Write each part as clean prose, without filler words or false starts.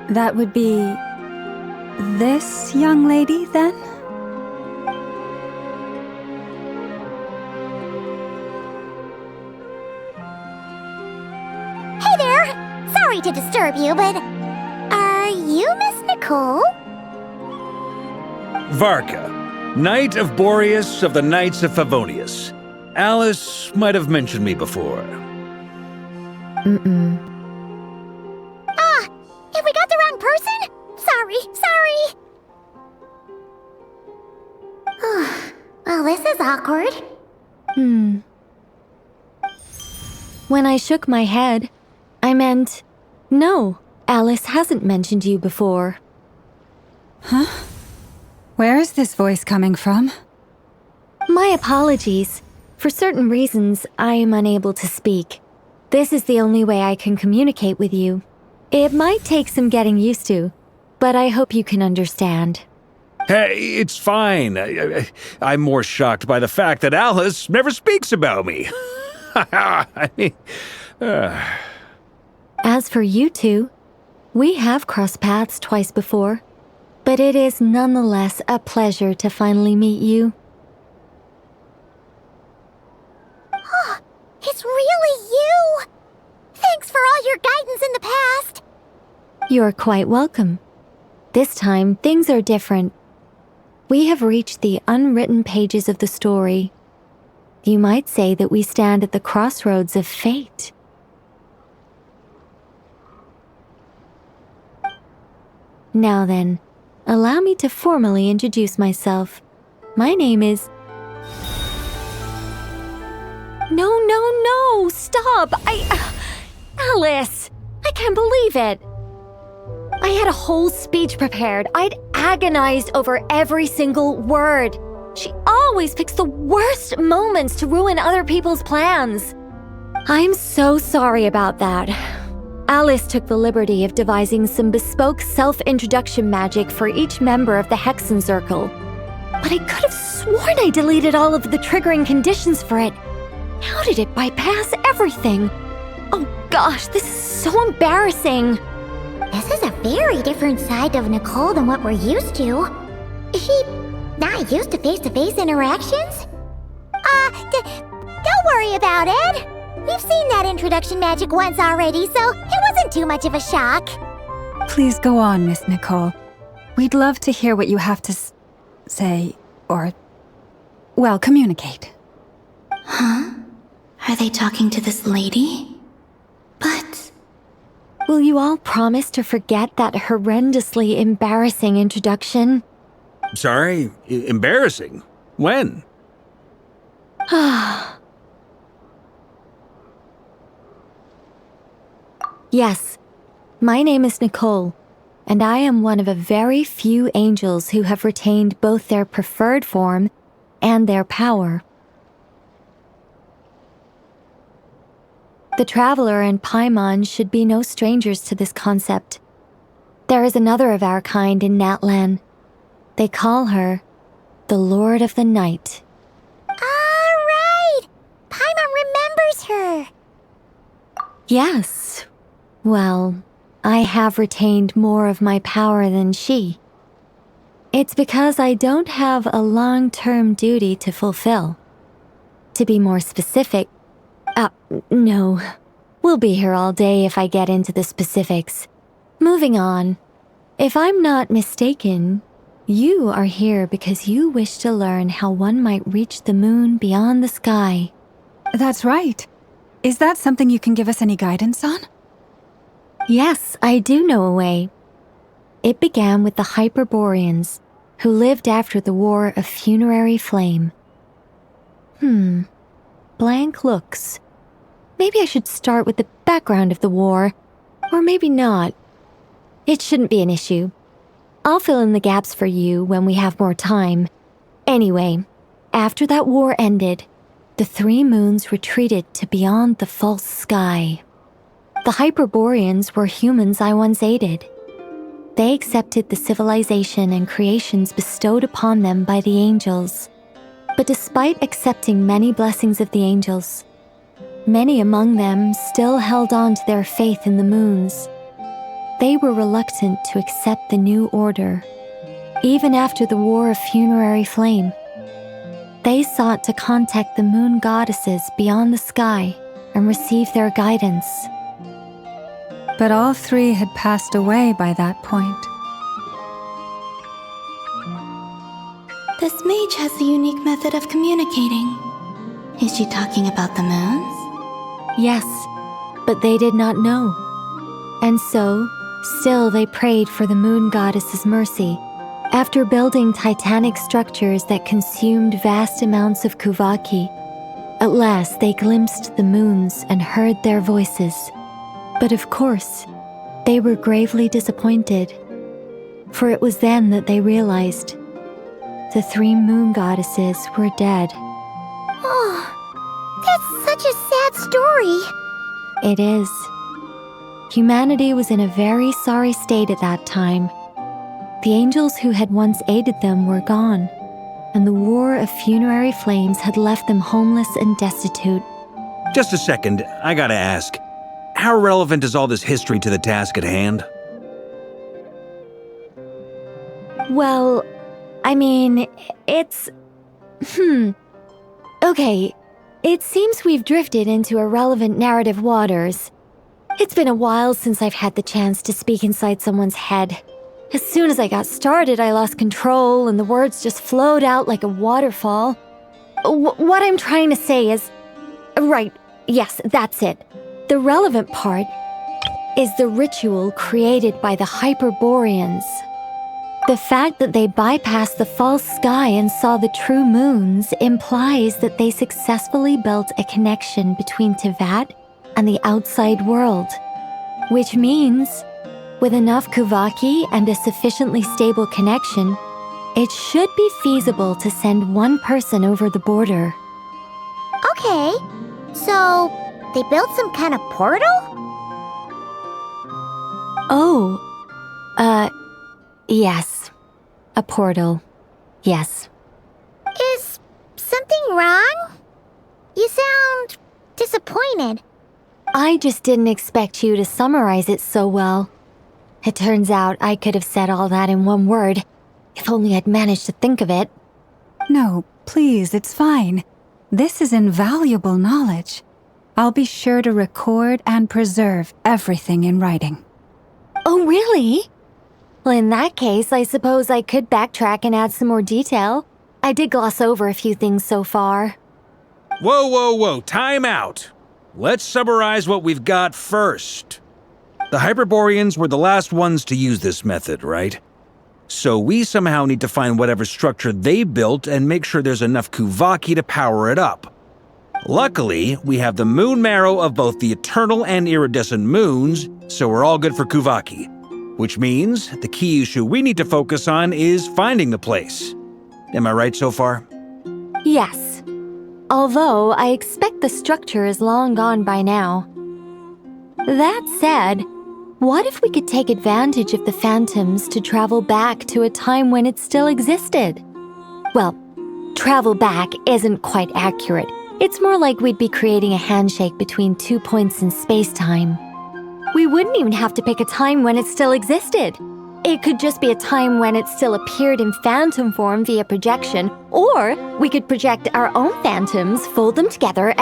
That would be... this young lady, then? Hey there! Sorry to disturb you, but... are you Miss Nicole? Varka, Knight of Boreas of the Knights of Favonius. Alice might have mentioned me before. Have we got the wrong person? Sorry. Well, this is awkward. When I shook my head, I meant, no, Alice hasn't mentioned you before. Huh? Where is this voice coming from? My apologies. For certain reasons, I am unable to speak. This is the only way I can communicate with you. It might take some getting used to, but I hope you can understand. Hey, it's fine. I'm more shocked by the fact that Alice never speaks about me. I mean... As for you two, we have crossed paths twice before, but it is nonetheless a pleasure to finally meet you. It's really you! Thanks for all your guidance in the past! You're quite welcome. This time, things are different. We have reached the unwritten pages of the story. You might say that we stand at the crossroads of fate. Now then, allow me to formally introduce myself. My name is... No, stop! Alice! I can't believe it! I had a whole speech prepared. I'd agonized over every single word. She always picks the worst moments to ruin other people's plans. I'm so sorry about that. Alice took the liberty of devising some bespoke self-introduction magic for each member of the Hexen Circle. But I could have sworn I deleted all of the triggering conditions for it. How did it bypass everything? Oh gosh, this is so embarrassing. This is a very different side of Nicole than what we're used to. Is she not used to face-to-face interactions? Don't worry about it. We've seen that introduction magic once already, so it wasn't too much of a shock. Please go on, Miss Nicole. We'd love to hear what you have to say, or... well, communicate. Huh? Are they talking to this lady? But... will you all promise to forget that horrendously embarrassing introduction? Sorry? Embarrassing? When? Yes, my name is Nicole, and I am one of a very few angels who have retained both their preferred form and their power. The Traveler and Paimon should be no strangers to this concept. There is another of our kind in Natlan. They call her the Lord of the Night. Right! Paimon remembers her! Yes. Well, I have retained more of my power than she. It's because I don't have a long-term duty to fulfill. To be more specific, no. We'll be here all day if I get into the specifics. Moving on. If I'm not mistaken, you are here because you wish to learn how one might reach the moon beyond the sky. That's right. Is that something you can give us any guidance on? Yes, I do know a way. It began with the Hyperboreans, who lived after the War of Funerary Flame. Blank looks. Maybe I should start with the background of the war, or maybe not. It shouldn't be an issue. I'll fill in the gaps for you when we have more time. Anyway, after that war ended, the three moons retreated to beyond the false sky. The Hyperboreans were humans I once aided. They accepted the civilization and creations bestowed upon them by the angels. But despite accepting many blessings of the angels, many among them still held on to their faith in the moons. they were reluctant to accept the new order, even after the War of Funerary Flame. They sought to contact the moon goddesses beyond the sky and receive their guidance. But all three had passed away by that point. This mage has a unique method of communicating. Is she talking about the moons? Yes, but they did not know. And so, still they prayed for the moon goddess's mercy. After building titanic structures that consumed vast amounts of Kuvaki, at last they glimpsed the moons and heard their voices. But of course, they were gravely disappointed, for it was then that they realized the three moon goddesses were dead. Oh, that's such a sad story. It is. Humanity was in a very sorry state at that time. The angels who had once aided them were gone, and the War of Funerary Flames had left them homeless and destitute. Just a second, I gotta ask. How relevant is all this history to the task at hand? Well, I mean, it's... Okay, it seems we've drifted into irrelevant narrative waters. It's been a while since I've had the chance to speak inside someone's head. As soon as I got started, I lost control and the words just flowed out like a waterfall. What I'm trying to say is... Right, yes, that's it. The relevant part is the ritual created by the Hyperboreans. The fact that they bypassed the false sky and saw the true moons implies that they successfully built a connection between Teyvat and the outside world. Which means, with enough Kuvaki and a sufficiently stable connection, it should be feasible to send one person over the border. Okay, so they built some kind of portal? Oh, yes. A portal. Yes. Is something wrong? You sound disappointed. I just didn't expect you to summarize it so well. It turns out I could have said all that in one word, if only I'd managed to think of it. No, please, it's fine. This is invaluable knowledge. I'll be sure to record and preserve everything in writing. Oh, really? Well, in that case, I suppose I could backtrack and add some more detail. I did gloss over a few things so far. Whoa, time out. Let's summarize what we've got first. The Hyperboreans were the last ones to use this method, right? So we somehow need to find whatever structure they built and make sure there's enough Kuvaki to power it up. Luckily, we have the moon marrow of both the eternal and iridescent moons, so we're all good for Kuvaki. Which means the key issue we need to focus on is finding the place. Am I right so far? Yes. Although I expect the structure is long gone by now. That said, what if we could take advantage of the phantoms to travel back to a time when it still existed? Well, travel back isn't quite accurate. It's more like we'd be creating a handshake between 2 points in space-time. We wouldn't even have to pick a time when it still existed. It could just be a time when it still appeared in phantom form via projection, or we could project our own phantoms, fold them together,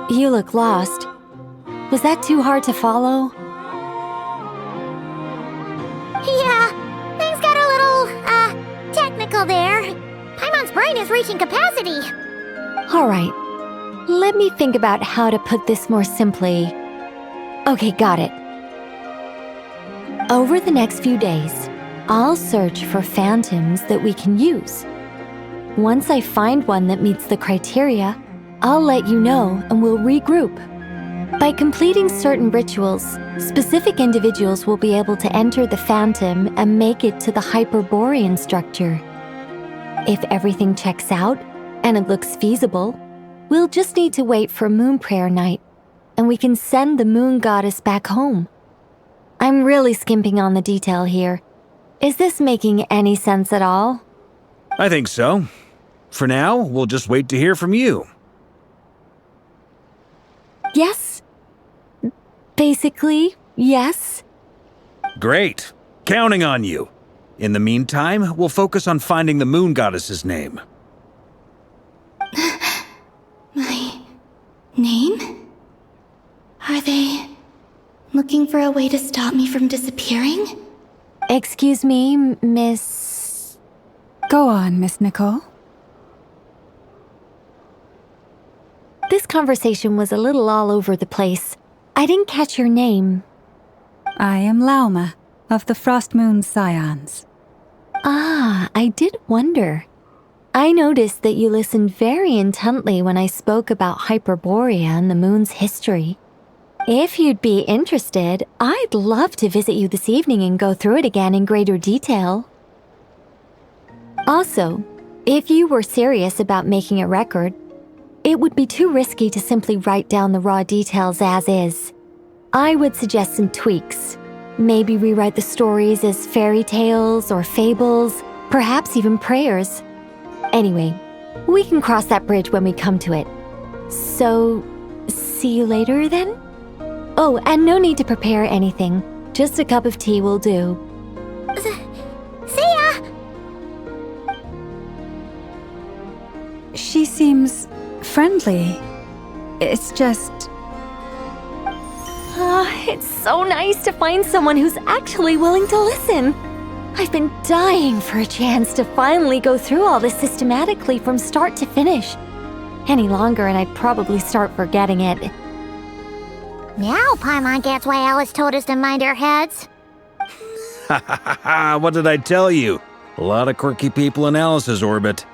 You look lost. Was that too hard to follow? Yeah, things got a little, technical there. Paimon's brain is reaching capacity. All right. Let me think about how to put this more simply. Okay, got it. Over the next few days, I'll search for phantoms that we can use. Once I find one that meets the criteria, I'll let you know and we'll regroup. By completing certain rituals, specific individuals will be able to enter the phantom and make it to the Hyperborean structure. If everything checks out and it looks feasible, we'll just need to wait for Moon Prayer Night, and we can send the moon goddess back home. I'm really skimping on the detail here. Is this making any sense at all? I think so. For now, we'll just wait to hear from you. Yes, Basically, yes. Great. Counting on you. In the meantime, we'll focus on finding the moon goddess's name. My name? Are they looking for a way to stop me from disappearing? Excuse me, Miss... Go on, Miss Nicole. This conversation was a little all over the place. I didn't catch your name. I am Lauma, of the Frost Moon Scions. Ah, I did wonder. I noticed that you listened very intently when I spoke about Hyperborea and the moon's history. If you'd be interested, I'd love to visit you this evening and go through it again in greater detail. Also, if you were serious about making a record, it would be too risky to simply write down the raw details as is. I would suggest some tweaks. Maybe rewrite the stories as fairy tales or fables, perhaps even prayers. Anyway, we can cross that bridge when we come to it. So, see you later then? Oh, and no need to prepare anything. Just a cup of tea will do. See ya! She seems friendly. It's just... It's so nice to find someone who's actually willing to listen. I've been dying for a chance to finally go through all this systematically from start to finish. Any longer and I'd probably start forgetting it. Now Paimon gets why Alice told us to mind our heads. Ha ha ha ha! What did I tell you? A lot of quirky people in Alice's orbit.